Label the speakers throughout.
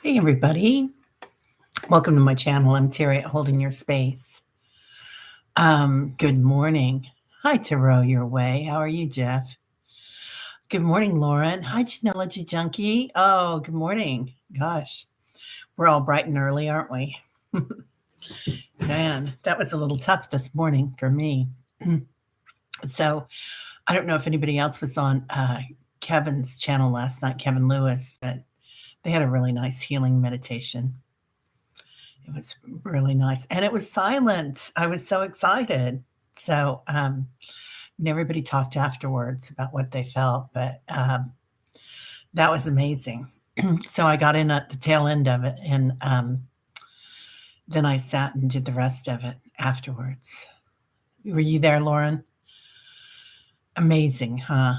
Speaker 1: Hey, everybody. Welcome to my channel. I'm Terry at Holding Your Space. Good morning. Hi, Taro, your way. How are you, Jeff? Good morning, Lauren. Hi, Genealogy Junkie. Oh, good morning. Gosh, we're all bright and early, aren't we? Man, that was a little tough this morning for me. So, I don't know if anybody else was on Kevin's channel last night, Kevin Lewis, but they had a really nice healing meditation. It was really nice. And it was silent. I was so excited. So, and everybody talked afterwards about what they felt, but that was amazing. So I got in at the tail end of it, and then I sat and did the rest of it afterwards. Were you there, Lauren? Amazing, huh?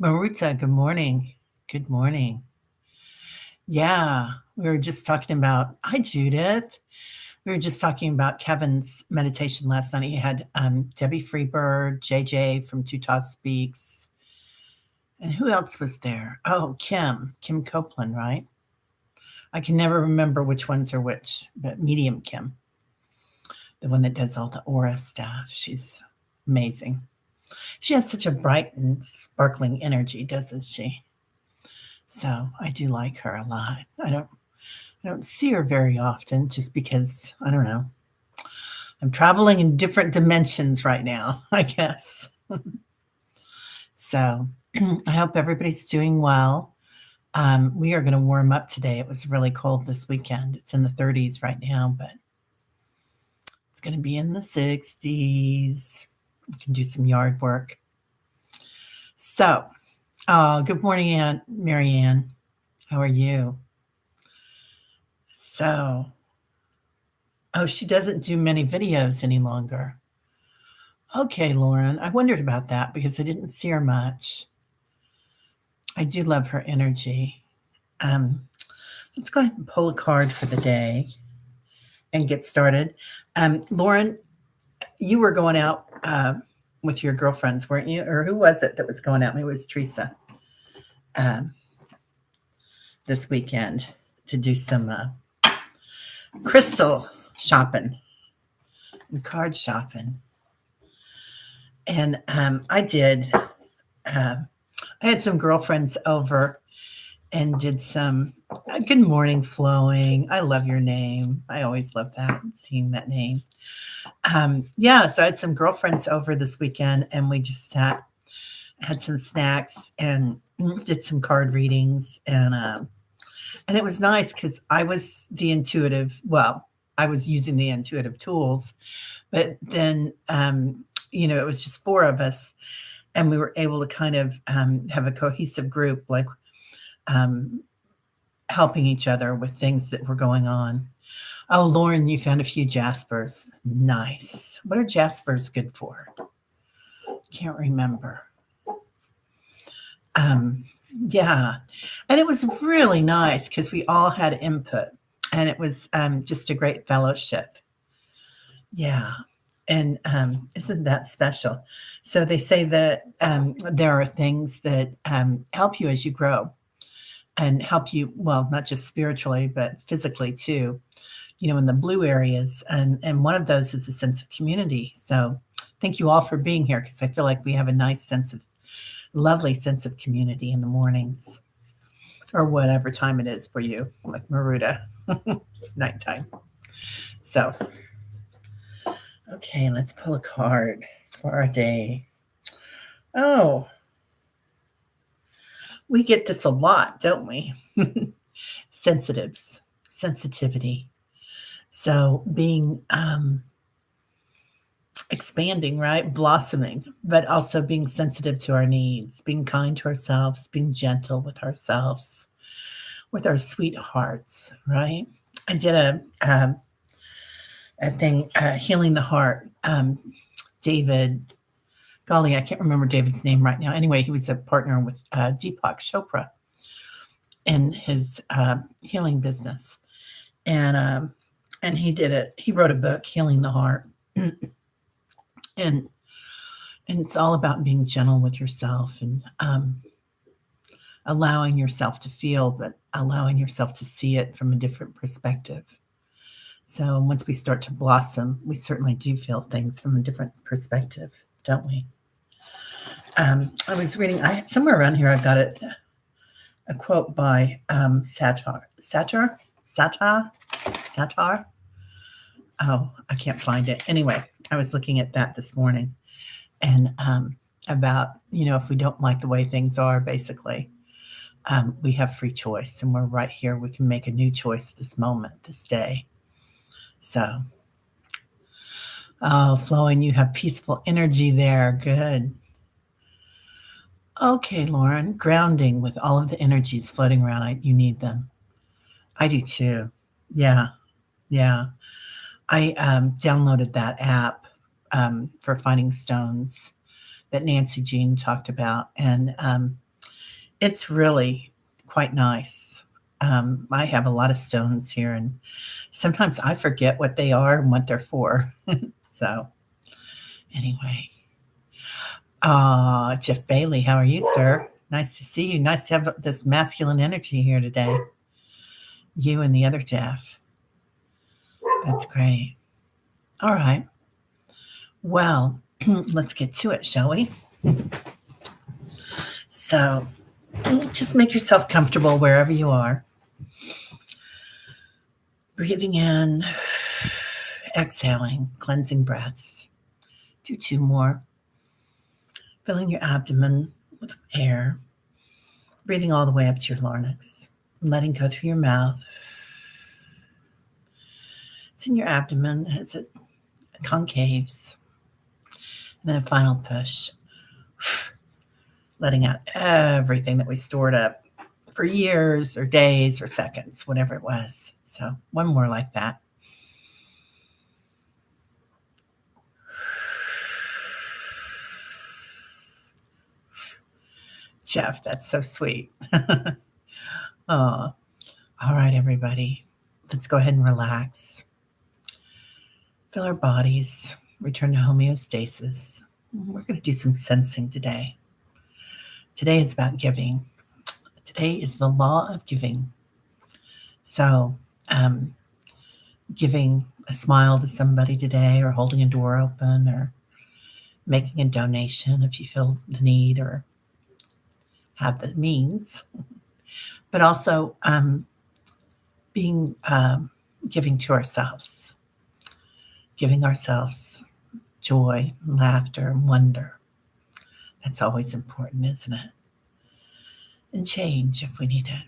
Speaker 1: Maruta, good morning. Good morning. Yeah, we were just talking about, hi, Judith. We were just talking about Kevin's meditation last night. He had Debbie Freebird, JJ from Tutah Speaks. And who else was there? Oh, Kim Copeland, right? I can never remember which ones are which, but Medium Kim, the one that does all the aura stuff. She's amazing. She has such a bright and sparkling energy, doesn't she? So I do like her a lot. I don't see her very often just because I don't know. I'm traveling in different dimensions right now, I guess. So I hope everybody's doing well. We are going to warm up today. It was really cold this weekend. It's in the 30s right now, but it's going to be in the 60s. You can do some yard work. So, good morning, Aunt Marianne. How are you? So, oh, she doesn't do many videos any longer. Okay, Lauren. I wondered about that because I didn't see her much. I do love her energy. Let's go ahead and pull a card for the day and get started. Lauren, you were going out with your girlfriends, weren't you? Or who was it that was going out? Maybe it was Teresa this weekend to do some crystal shopping and card shopping. And I did. I had some girlfriends over and did some good morning flowing. I love your name. I always love that, seeing that name. Yeah, so I had some girlfriends over this weekend and we just sat, had some snacks and did some card readings and it was nice because I was the intuitive. Well, I was using the intuitive tools, but then it was just four of us, and we were able to kind of have a cohesive group, like helping each other with things that were going on. Oh, Lauren, you found a few jaspers. Nice. What are jaspers good for? Can't remember. Yeah. And it was really nice because we all had input and it was just a great fellowship. Yeah. And isn't that special? So they say that there are things that help you as you grow and help you, well, not just spiritually, but physically too, in the blue areas. And one of those is a sense of community. So thank you all for being here because I feel like we have a nice lovely sense of community in the mornings or whatever time it is for you, like Maruta, nighttime. So, okay, let's pull a card for our day. Oh, we get this a lot, don't we? Sensitives, sensitivity. So being expanding, right? Blossoming, but also being sensitive to our needs, being kind to ourselves, being gentle with ourselves, with our sweethearts, right? I did a thing, healing the heart. David, golly, I can't remember David's name right now. Anyway, he was a partner with Deepak Chopra in his healing business, and he did it. He wrote a book, Healing the Heart, and it's all about being gentle with yourself and allowing yourself to feel, but allowing yourself to see it from a different perspective. So once we start to blossom, we certainly do feel things from a different perspective, don't we? I was reading, somewhere around here, I've got a quote by Satar. Oh, I can't find it. Anyway, I was looking at that this morning, and about, if we don't like the way things are, basically, we have free choice, and we're right here. We can make a new choice this moment, this day. So, oh, flowing, you have peaceful energy there. Good. Okay, Lauren, grounding with all of the energies floating around. You need them. I do too. Yeah, yeah. I downloaded that app for finding stones that Nancy Jean talked about, and it's really quite nice. I have a lot of stones here, and sometimes I forget what they are and what they're for. So, anyway. Jeff Bailey, how are you, sir? Nice to see you. Nice to have this masculine energy here today. You and the other Jeff. That's great. All right. Well, let's get to it, shall we? So, just make yourself comfortable wherever you are. Breathing in, exhaling, cleansing breaths. Do 2 more. Filling your abdomen with air. Breathing all the way up to your larynx. Letting go through your mouth. It's in your abdomen as it concaves. And then a final push. Letting out everything that we stored up for years or days or seconds, whatever it was. So 1 more like that. Jeff, that's so sweet. Oh, all right, everybody. Let's go ahead and relax. Feel our bodies return to homeostasis. We're going to do some sensing today. Today is about giving. Today is the law of giving. So, giving a smile to somebody today, or holding a door open, or making a donation if you feel the need or have the means, but also giving to ourselves, giving ourselves joy, laughter, and wonder. That's always important, isn't it? And change if we need it.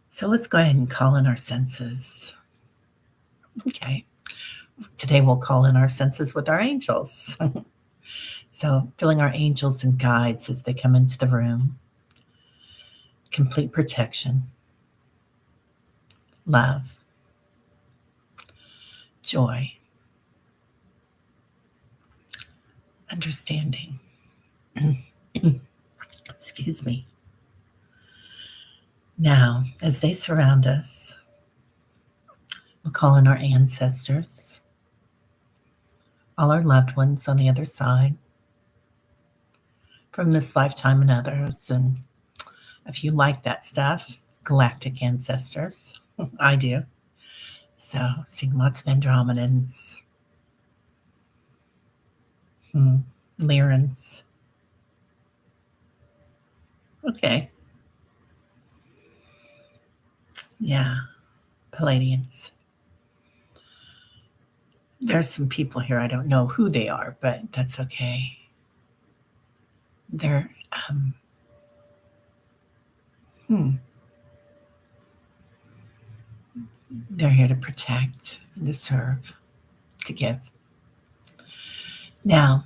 Speaker 1: So let's go ahead and call in our senses. Okay. Today we'll call in our senses with our angels. So feeling our angels and guides as they come into the room. Complete protection. Love. Joy. Understanding. Excuse me. Now, as they surround us, we'll call in our ancestors, all our loved ones on the other side, from this lifetime and others. And if you like that stuff, galactic ancestors, I do. So, seeing lots of Andromedans, Lyrans. Okay. Yeah, Palladians. There's some people here, I don't know who they are, but that's okay. They're, they're here to protect, and to serve, to give. Now,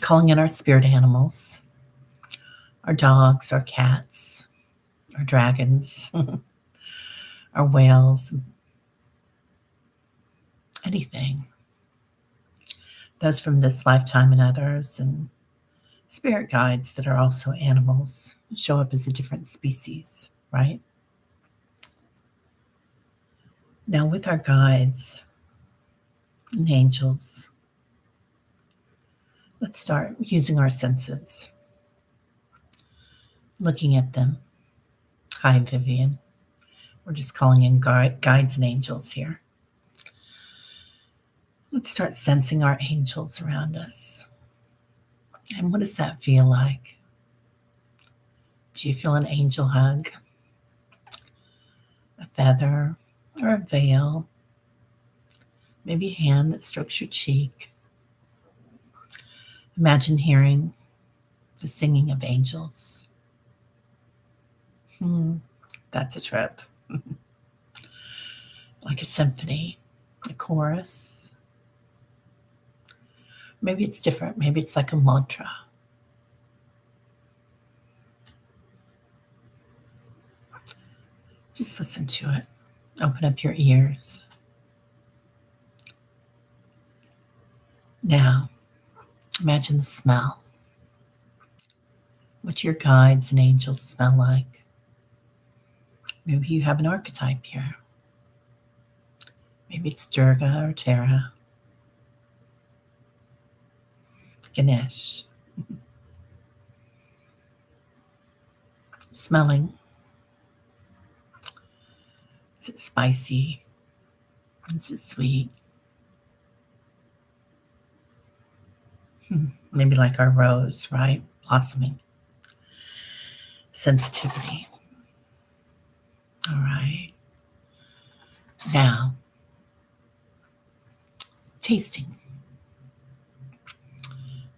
Speaker 1: calling in our spirit animals, our dogs, our cats, our dragons, our whales, anything. Those from this lifetime and others, and spirit guides that are also animals, show up as a different species, right? Now with our guides and angels, let's start using our senses, looking at them, Hi, Vivian. We're just calling in guides and angels here. Let's start sensing our angels around us. And what does that feel like? Do you feel an angel hug? A feather or a veil? Maybe a hand that strokes your cheek. Imagine hearing the singing of angels. That's a trip. Like a symphony, a chorus. Maybe it's different. Maybe it's like a mantra. Just listen to it. Open up your ears. Now, imagine the smell. What your guides and angels smell like. Maybe you have an archetype here. Maybe it's Durga or Tara. Ganesh. Smelling. Is it spicy? Is it sweet? Maybe like our rose, right? Blossoming. Sensitivity. All right. Now, tasting.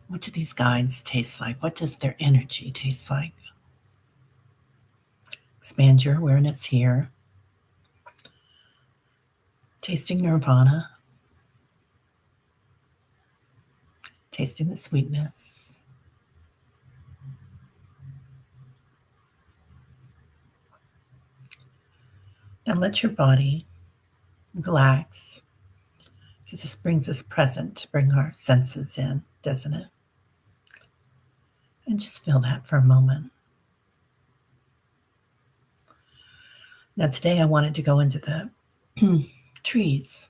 Speaker 1: What do these guides taste like? What does their energy taste like? Expand your awareness here. Tasting nirvana. Tasting the sweetness. Now let your body relax, because this brings us present to bring our senses in, doesn't it? And just feel that for a moment. Now today I wanted to go into the trees.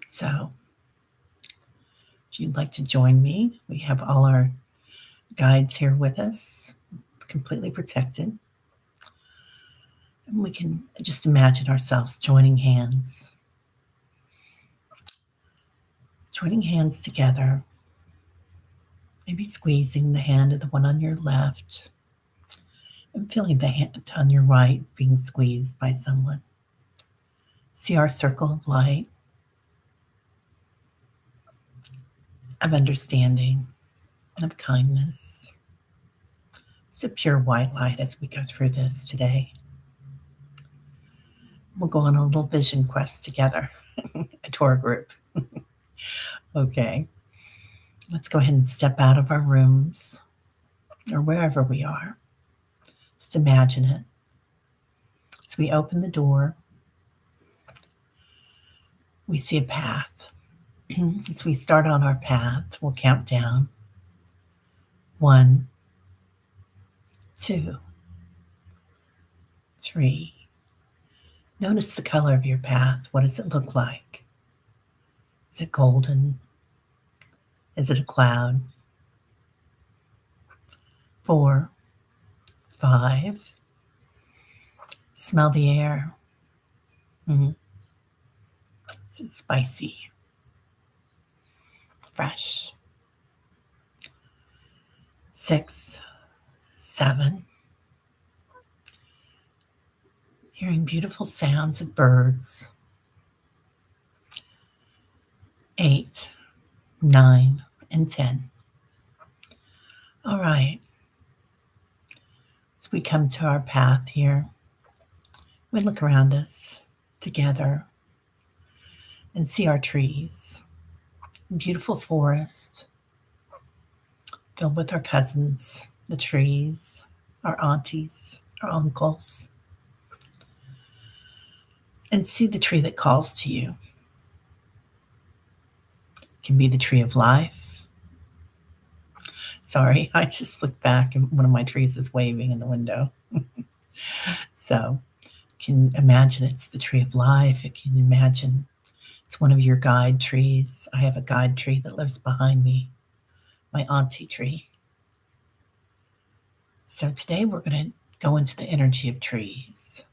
Speaker 1: So if you'd like to join me, we have all our guides here with us, completely protected. And we can just imagine ourselves joining hands. Joining hands together. Maybe squeezing the hand of the one on your left and feeling the hand on your right being squeezed by someone. See our circle of light, of understanding, of kindness. It's a pure white light as we go through this today. We'll go on a little vision quest together, a tour group. Okay. Let's go ahead and step out of our rooms or wherever we are. Just imagine it. As we open the door, we see a path. As we start on our path, we'll count down. 1, 2, 3. Notice the color of your path. What does it look like? Is it golden? Is it a cloud? 4, 5. Smell the air. Is it spicy? Fresh? 6, 7. Hearing beautiful sounds of birds. 8, 9, and 10. All right. As we come to our path here, we look around us together and see our trees. Beautiful forest filled with our cousins, the trees, our aunties, our uncles. And see the tree that calls to you. It can be the tree of life. Sorry, I just looked back and one of my trees is waving in the window. So can imagine it's the tree of life. It can imagine it's one of your guide trees. I have a guide tree that lives behind me, my auntie tree. So today we're going to go into the energy of trees.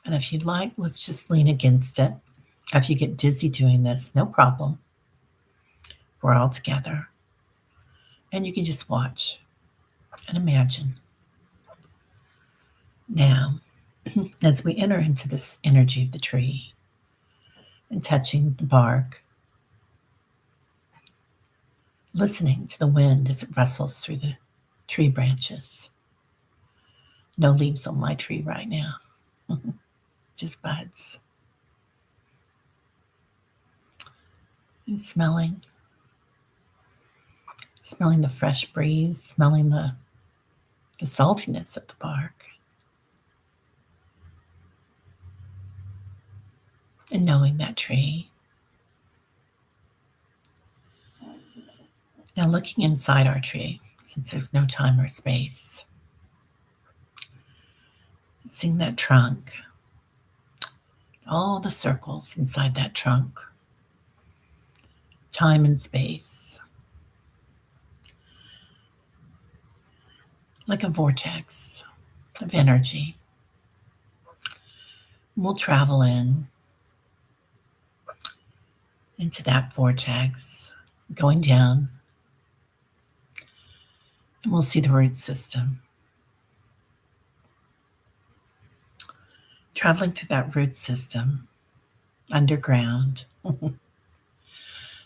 Speaker 1: And if you'd like, let's just lean against it. If you get dizzy doing this, no problem. We're all together. And you can just watch and imagine. Now, as we enter into this energy of the tree and touching the bark, listening to the wind as it rustles through the tree branches. No leaves on my tree right now, just buds. And smelling the fresh breeze, smelling the saltiness of the bark. And knowing that tree. Now looking inside our tree, since there's no time or space. Seeing that trunk, all the circles inside that trunk. Time and space. Like a vortex of energy. We'll travel into that vortex, going down, and we'll see the root system. Traveling through that root system, underground.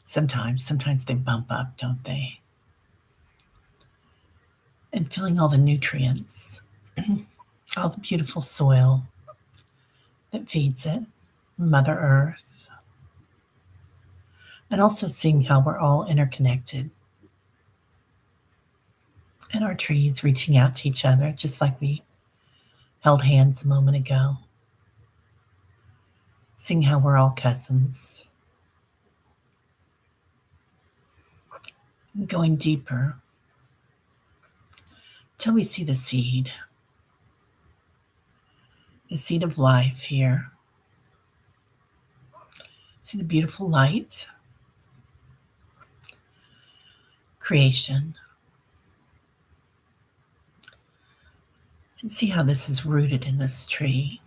Speaker 1: Sometimes they bump up, don't they? And feeling all the nutrients, all the beautiful soil that feeds it, Mother Earth. And also seeing how we're all interconnected. And our trees reaching out to each other, just like we held hands a moment ago. Seeing how we're all cousins. And going deeper till we see the seed of life here. See the beautiful light, creation, and see how this is rooted in this tree.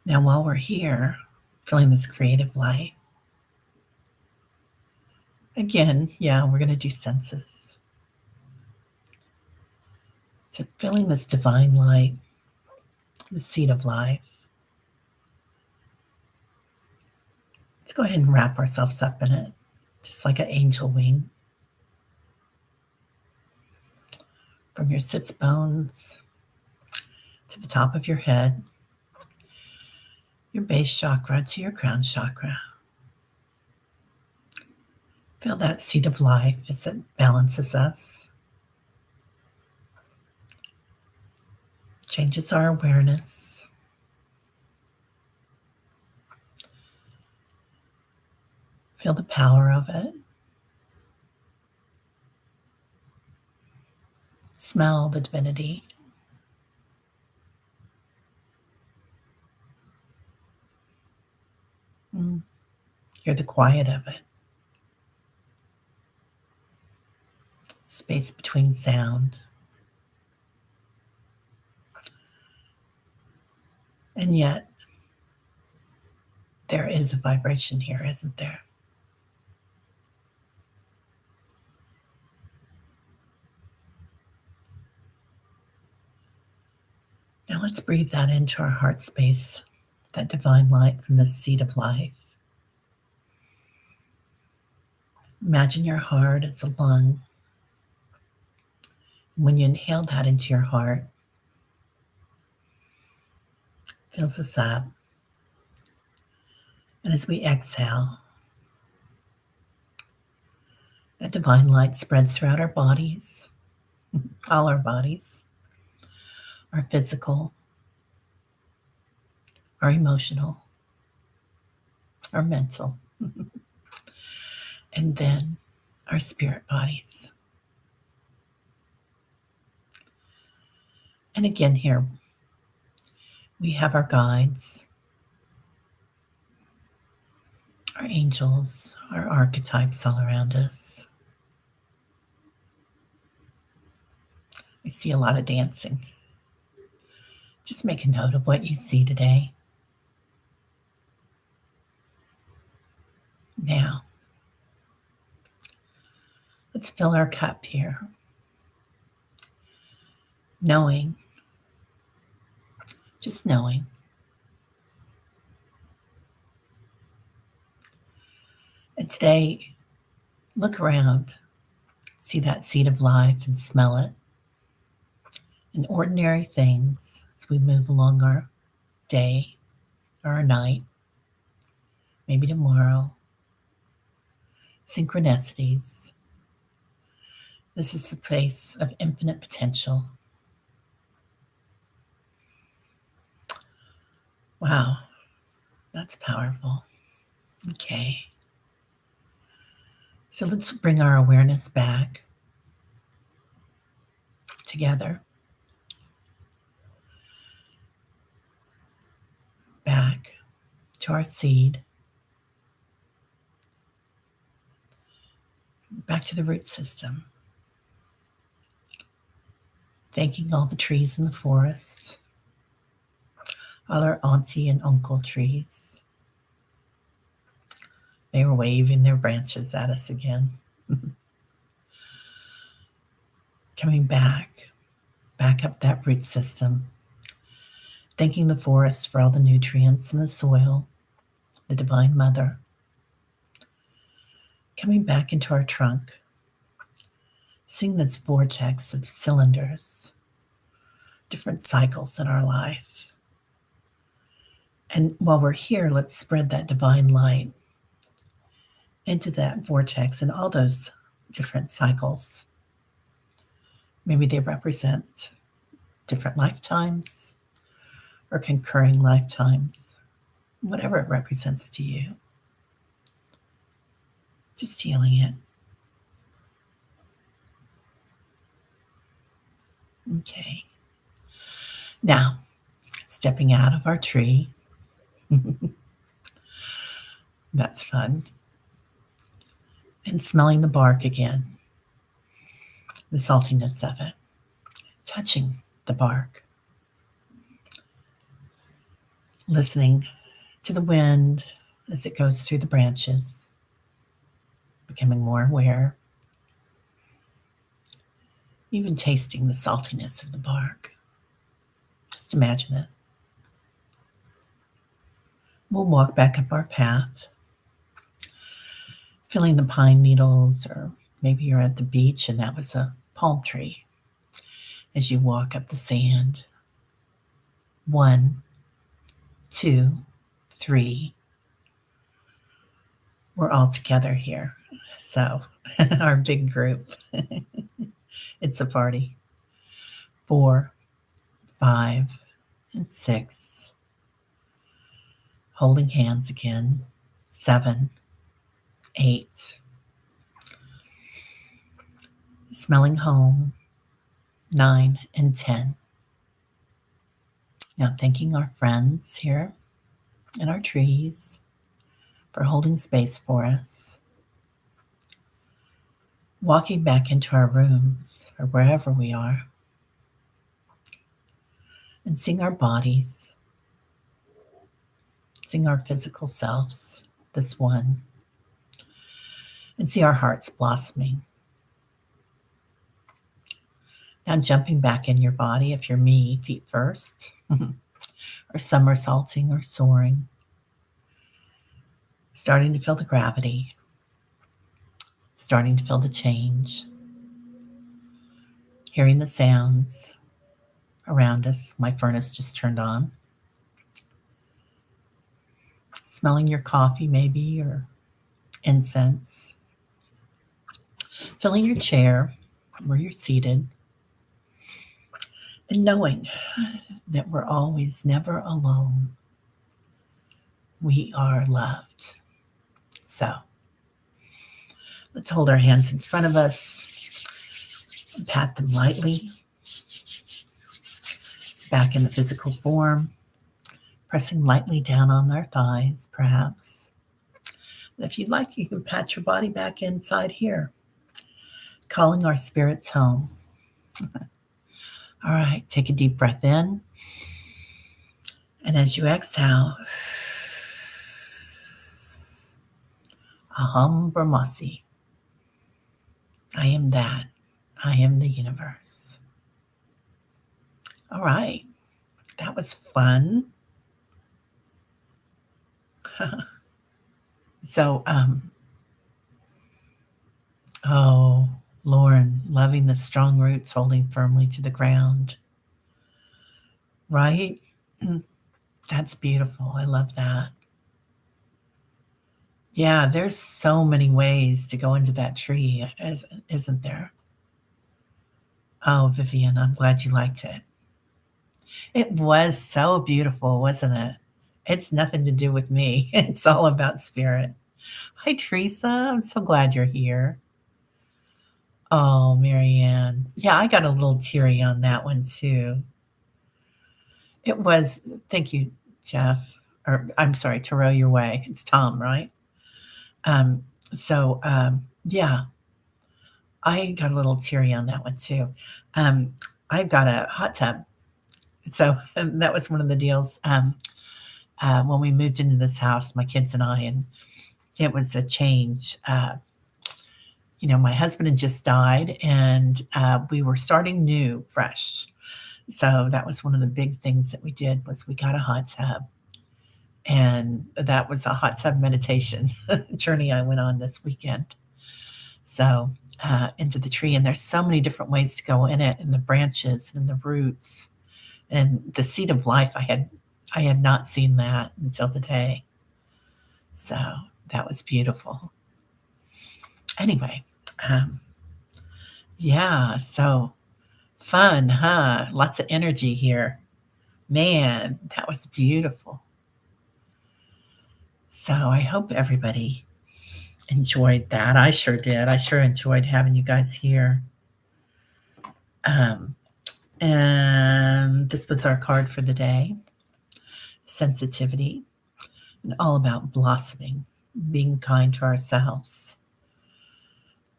Speaker 1: Now, while we're here, feeling this creative light, again, we're going to do senses. So feeling this divine light, the seed of life. Let's go ahead and wrap ourselves up in it, just like an angel wing. From your sits bones to the top of your head, your base chakra to your crown chakra. Feel that seed of life as it balances us. Changes our awareness. Feel the power of it. Smell the divinity. Hear the quiet of it. Space between sound. And yet, there is a vibration here, isn't there? Now let's breathe that into our heart space, that divine light from the seed of life. Imagine your heart as a lung. When you inhale that into your heart, fills us up. And as we exhale, that divine light spreads throughout our bodies, all our bodies, our physical, our emotional, our mental, and then our spirit bodies. And again here, we have our guides, our angels, our archetypes all around us. I see a lot of dancing. Just make a note of what you see today. Now, let's fill our cup here, knowing, just knowing, and today, look around, see that seed of life and smell it. And ordinary things as we move along our day or our night, maybe tomorrow, synchronicities. This is the place of infinite potential. Wow, that's powerful. Okay. So let's bring our awareness back together. Back to our seed. Back to the root system. Thanking all the trees in the forest, all our auntie and uncle trees. They were waving their branches at us again. Coming back up that root system. Thanking the forest for all the nutrients in the soil, the Divine Mother. Coming back into our trunk. Seeing this vortex of cylinders, different cycles in our life. And while we're here, let's spread that divine light into that vortex and all those different cycles. Maybe they represent different lifetimes or concurring lifetimes, whatever it represents to you. Just healing it. Okay. Now, stepping out of our tree. That's fun. And smelling the bark again. The saltiness of it. Touching the bark. Listening to the wind as it goes through the branches. Becoming more aware. Even tasting the saltiness of the bark. Just imagine it. We'll walk back up our path, feeling the pine needles, or maybe you're at the beach and that was a palm tree. As you walk up the sand, 1, 2, 3. We're all together here. So, our big group. It's a party. 4, 5, and 6. Holding hands again. 7, 8. Smelling home. 9 and 10. Now thanking our friends here and our trees for holding space for us. Walking back into our rooms or wherever we are. And seeing our bodies. Seeing our physical selves, this one. And see our hearts blossoming. Now jumping back in your body, if you're me, feet first. Or somersaulting or soaring. Starting to feel the gravity. Starting to feel the change. Hearing the sounds around us. My furnace just turned on. Smelling your coffee maybe, or incense. Filling your chair where you're seated. And knowing that we're always never alone. We are loved. So, let's hold our hands in front of us. Pat them lightly. Back in the physical form. Pressing lightly down on their thighs, perhaps. And if you'd like, you can pat your body back inside here. Calling our spirits home. All right, take a deep breath in. And as you exhale, Aham Brahmasi. I am that. I am the universe. All right, that was fun. So, oh, Lauren, loving the strong roots holding firmly to the ground, right? That's beautiful. I love that. Yeah, there's so many ways to go into that tree, isn't there? Oh, Vivian, I'm glad you liked it. It was so beautiful, wasn't it? It's nothing to do with me. It's all about spirit. Hi, Teresa. I'm so glad you're here. Oh, Marianne. Yeah, I got a little teary on that one too. It was, thank you, Jeff. Or I'm sorry, to row your way. It's Tom, right? Um, yeah, I got a little teary on that one too. Um, I've got a hot tub. So that was one of the deals when we moved into this house, my kids and I, and it was a change. My husband had just died, and we were starting new, fresh. So that was one of the big things that we did was we got a hot tub, and that was a hot tub meditation journey I went on this weekend. So into the tree, and there's so many different ways to go in it, and the branches and the roots and the seed of life. I had not seen that until today. So that was beautiful. Anyway, um, yeah, so fun, huh? Lots of energy here. Man, that was beautiful. So I hope everybody enjoyed that. I sure did. I sure enjoyed having you guys here. Um, and this was our card for the day, sensitivity, and all about blossoming, being kind to ourselves.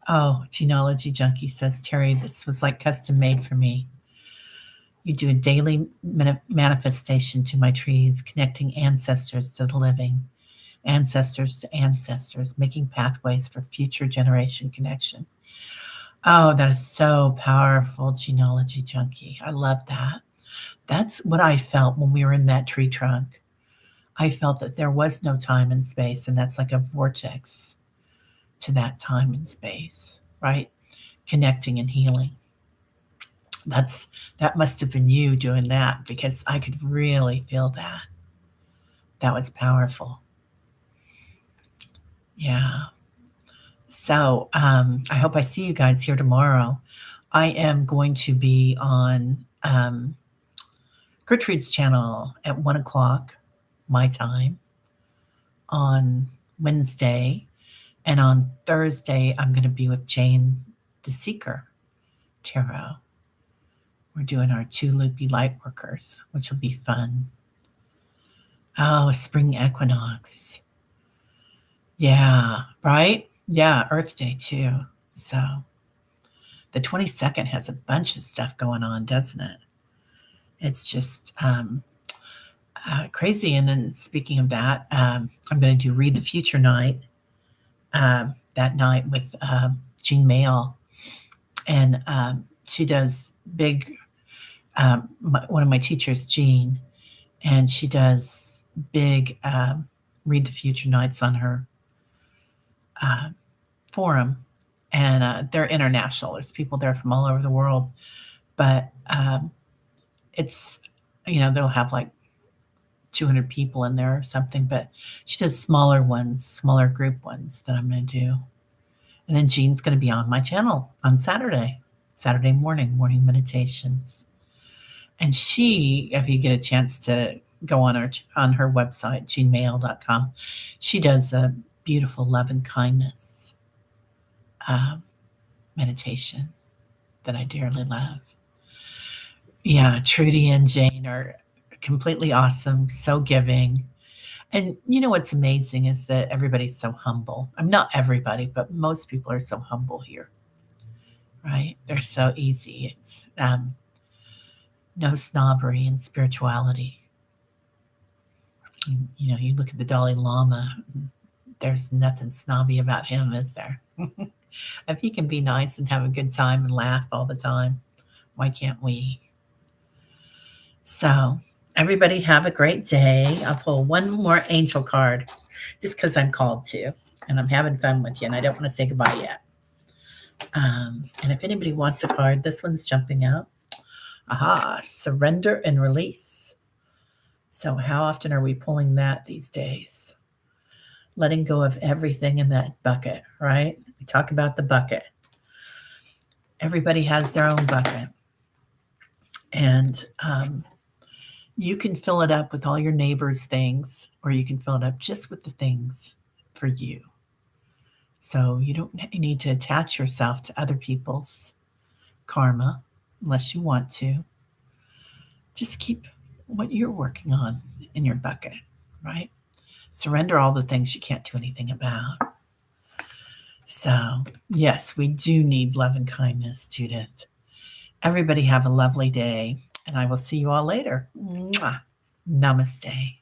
Speaker 1: Oh, Genealogy Junkie says, Terry, this was like custom made for me. You do a daily manifestation to my trees, connecting ancestors to the living, ancestors to ancestors, making pathways for future generation connection. Oh, that is so powerful, Genealogy Junkie. I love that. That's what I felt when we were in that tree trunk. I felt that there was no time and space, and that's like a vortex to that time and space, right? Connecting and healing. That must have been you doing that because I could really feel that. That was powerful. Yeah. So I hope I see you guys here tomorrow. I am going to be on Gertrude's channel at 1 o'clock my time on Wednesday. And on Thursday, I'm going to be with Jane the Seeker Tarot. We're doing our 2 loopy light workers, which will be fun. Oh, spring equinox. Yeah, right? Yeah, Earth Day too. So the 22nd has a bunch of stuff going on, doesn't it? It's just crazy. And then speaking of that, I'm going to do Read the Future night that night with Jean Mail. And she does big, one of my teachers, Jean, and she does big Read the Future nights on her forum. And they're international. There's people there from all over the world. But it's, they'll have like 200 people in there or something. But she does smaller ones, smaller group ones that I'm going to do. And then Jean's going to be on my channel on Saturday morning meditations. And she, if you get a chance to go on her website, jeanmail.com, she does a beautiful love and kindness meditation that I dearly love. Yeah, Trudy and Jane are completely awesome, so giving. And what's amazing is that everybody's so humble. I'm not everybody, but most people are so humble here, right? They're so easy. It's no snobbery in spirituality. You know, you look at the Dalai Lama, there's nothing snobby about him, is there? If he can be nice and have a good time and laugh all the time, why can't we? So, everybody have a great day. I'll pull one more angel card just because I'm called to, and I'm having fun with you, and I don't want to say goodbye yet. And if anybody wants a card, this one's jumping out. Aha, surrender and release. So, how often are we pulling that these days? Letting go of everything in that bucket, right? We talk about the bucket. Everybody has their own bucket. And you can fill it up with all your neighbors' things, or you can fill it up just with the things for you. So you don't need to attach yourself to other people's karma unless you want to. Just keep what you're working on in your bucket, right? Surrender all the things you can't do anything about. So, yes, we do need love and kindness, Judith. Everybody have a lovely day, and I will see you all later. Mwah. Namaste.